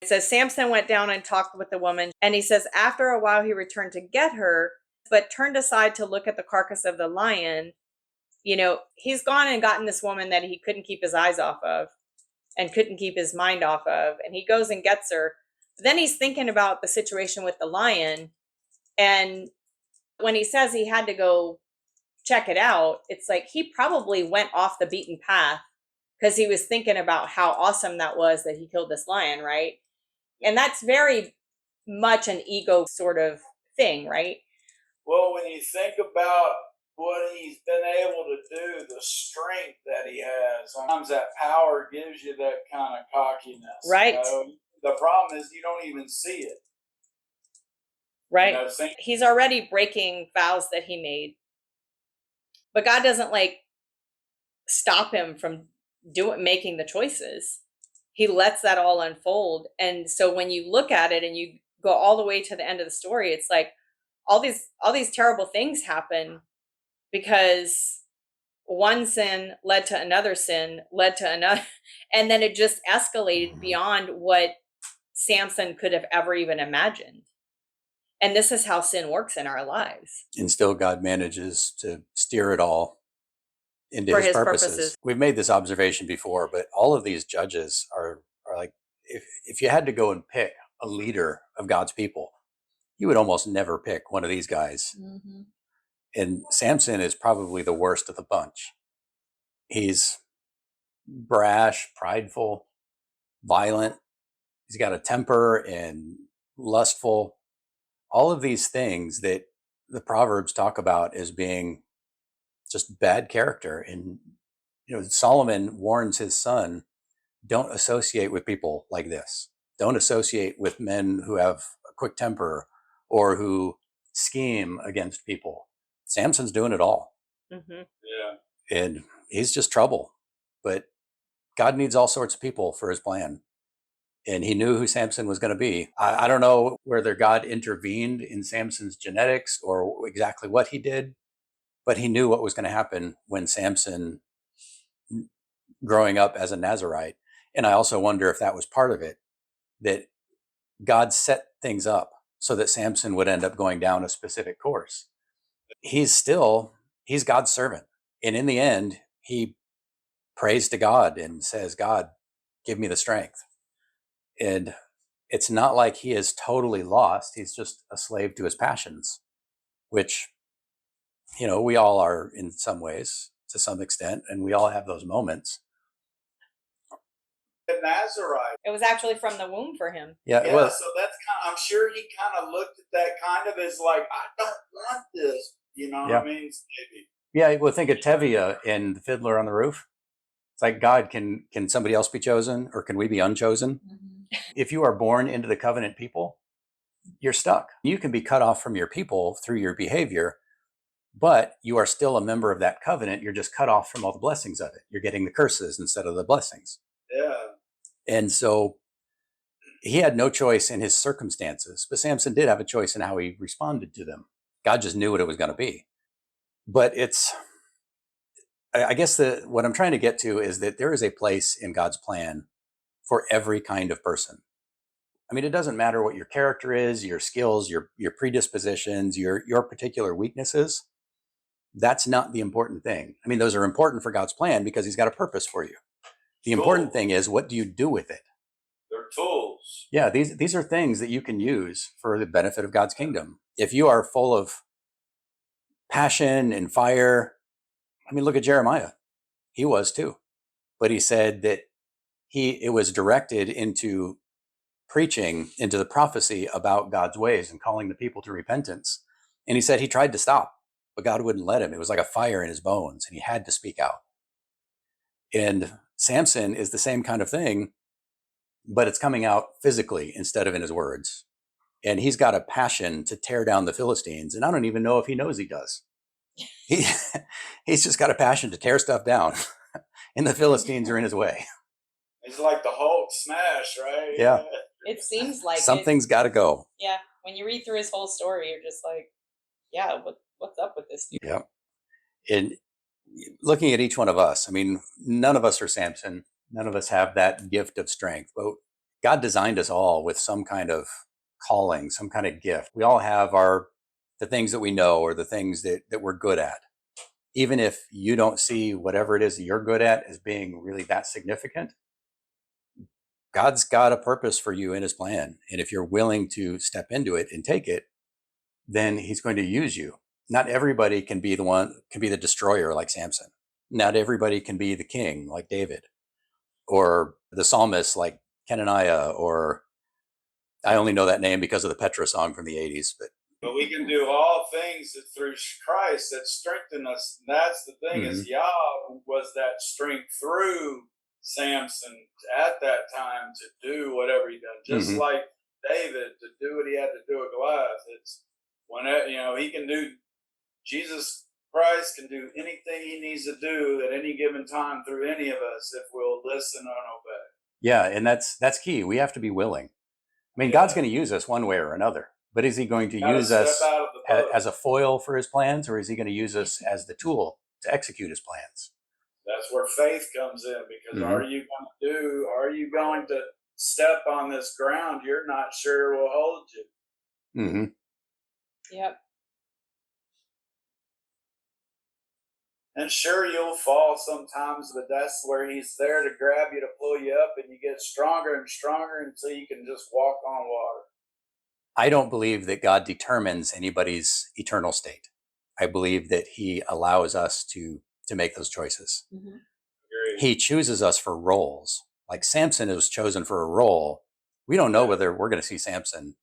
It says Samson went down and talked with the woman, and he says after a while he returned to get her, but turned aside to look at the carcass of the lion. He's gone and gotten this woman that he couldn't keep his eyes off of and couldn't keep his mind off of, and he goes and gets her. But then he's thinking about the situation with the lion, and when he says he had to go check it out, it's like he probably went off the beaten path because he was thinking about how awesome that was that he killed this lion, right? And that's very much an ego sort of thing, right? Well, when you think about what he's been able to do, the strength that he has, sometimes that power gives you that kind of cockiness. Right. The problem is you don't even see it. Right. He's already breaking vows that he made. But God doesn't stop him from making the choices. He lets that all unfold. And so when you look at it and you go all the way to the end of the story, it's like all these terrible things happen because one sin led to another sin, led to another, and then it just escalated beyond what Samson could have ever even imagined. And this is how sin works in our lives. And still God manages to steer it all into his purposes. We've made this observation before, but all of these judges are like, if you had to go and pick a leader of God's people, you would almost never pick one of these guys. Mm-hmm. And Samson is probably the worst of the bunch. He's brash, prideful, violent. He's got a temper and lustful. All of these things that the Proverbs talk about as being just bad character. And, Solomon warns his son, don't associate with people like this. Don't associate with men who have a quick temper or who scheme against people. Samson's doing it all. Mm-hmm. Yeah. And he's just trouble. But God needs all sorts of people for his plan. And he knew who Samson was going to be. I don't know whether God intervened in Samson's genetics or exactly what he did, but he knew what was going to happen when Samson, growing up as a Nazirite. And I also wonder if that was part of it, that God set things up so that Samson would end up going down a specific course. He's God's servant. And in the end, he prays to God and says, God, give me the strength. And it's not like he is totally lost. He's just a slave to his passions, which, we all are in some ways to some extent, and we all have those moments. The Nazirite. It was actually from the womb for him. Yeah. Well, so that's I'm sure he kind of looked at that kind of as like, I don't want this. You know what I mean? Maybe. Yeah. Well, think of Tevye in The Fiddler on the Roof. It's like, God, can somebody else be chosen, or can we be unchosen? Mm-hmm. If you are born into the covenant people, you're stuck. You can be cut off from your people through your behavior, but you are still a member of that covenant. You're just cut off from all the blessings of it. You're getting the curses instead of the blessings. Yeah. And so he had no choice in his circumstances, but Samson did have a choice in how he responded to them. God just knew what it was going to be. But I guess what I'm trying to get to is that there is a place in God's plan for every kind of person. I mean, it doesn't matter what your character is, your skills, your predispositions, your particular weaknesses. That's not the important thing. I mean, those are important for God's plan because he's got a purpose for you. The important thing is, what do you do with it? They're tools. Yeah, these are things that you can use for the benefit of God's kingdom. If you are full of passion and fire, I mean, look at Jeremiah. He was too. But he said that it was directed into preaching, into the prophecy about God's ways and calling the people to repentance. And he said he tried to stop, but God wouldn't let him. It was like a fire in his bones, and he had to speak out. And Samson is the same kind of thing, but it's coming out physically instead of in his words. And he's got a passion to tear down the Philistines. And I don't even know if he knows he does. He's just got a passion to tear stuff down, and the Philistines are in his way. It's like the Hulk smash, right? Yeah. It seems like something's got to go. Yeah. When you read through his whole story, you're just like, yeah, what's up with this dude? Yeah. And looking at each one of us, I mean, none of us are Samson. None of us have that gift of strength. But God designed us all with some kind of calling, some kind of gift. We all have the things that we know or the things that we're good at. Even if you don't see whatever it is that you're good at as being really that significant, God's got a purpose for you in his plan. And if you're willing to step into it and take it, then he's going to use you. Not everybody can be the destroyer like Samson. Not everybody can be the king like David, or the psalmist like Kenaniah, or I only know that name because of the Petra song from the 80s. But we can do all things through Christ that strengthen us. And that's the thing, is Yah was that strength through Samson at that time to do whatever he done. Just like David, to do what he had to do with Goliath. It's when he can do, Jesus Christ can do anything he needs to do at any given time through any of us if we'll listen and obey. Yeah, and that's key. We have to be willing. I mean, God's going to use us one way or another, but is he going to use us as a foil for his plans, or is he going to use us as the tool to execute his plans? That's where faith comes in, because are you going to step on this ground you're not sure will hold you? Yep. And sure, you'll fall sometimes, but that's where he's there to grab you, to pull you up, and you get stronger and stronger until you can just walk on water. I don't believe that God determines anybody's eternal state. I believe that he allows us to make those choices. He chooses us for roles. Like Samson was chosen for a role. We don't know whether we're going to see Samson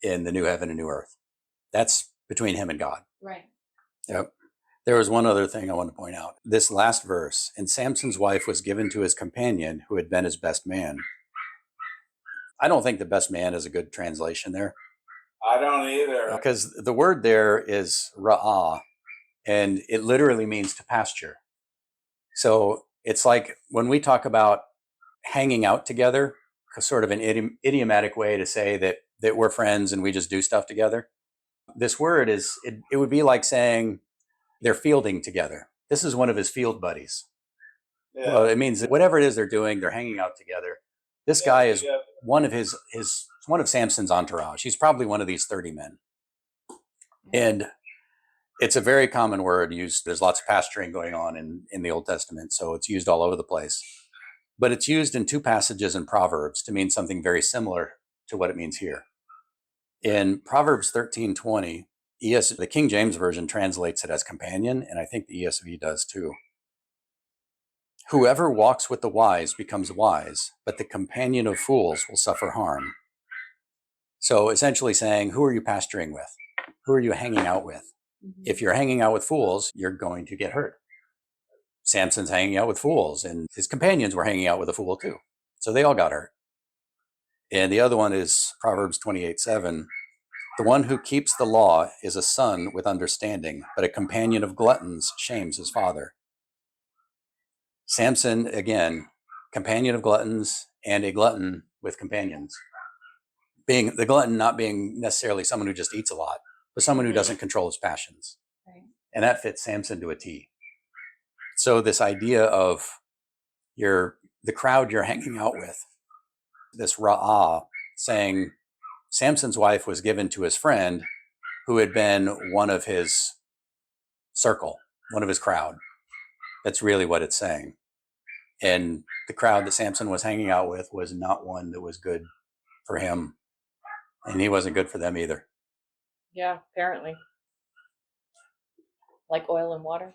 in the new heaven and new earth. That's between him and God. Right. Yep. There was one other thing I want to point out. This last verse, and Samson's wife was given to his companion who had been his best man. I don't think the best man is a good translation there. I don't either. Because the word there is raah, and it literally means to pasture. So it's like when we talk about hanging out together, sort of an idiomatic way to say that we're friends and we just do stuff together. This word it would be like saying they're fielding together. This is one of his field buddies. Yeah. Well, it means that whatever it is they're doing, they're hanging out together. This guy is one of Samson's entourage. He's probably one of these 30 men. And it's a very common word used. There's lots of pasturing going on in the Old Testament, so it's used all over the place. But it's used in two passages in Proverbs to mean something very similar to what it means here. In Proverbs 13:20, the King James Version translates it as companion, and I think the ESV does too. Whoever walks with the wise becomes wise, but the companion of fools will suffer harm. So essentially saying, who are you pasturing with? Who are you hanging out with? If you're hanging out with fools, you're going to get hurt. Samson's hanging out with fools, and his companions were hanging out with a fool too. So they all got hurt. And the other one is Proverbs 28:7. The one who keeps the law is a son with understanding, but a companion of gluttons shames his father. Samson, again, companion of gluttons and a glutton with companions. Being the glutton not being necessarily someone who just eats a lot, but someone who doesn't control his passions. Right. And that fits Samson to a T. So this idea of the crowd you're hanging out with, this raah, saying Samson's wife was given to his friend who had been one of his circle, one of his crowd. That's really what it's saying. And the crowd that Samson was hanging out with was not one that was good for him. And he wasn't good for them either. Yeah, apparently. Like oil and water.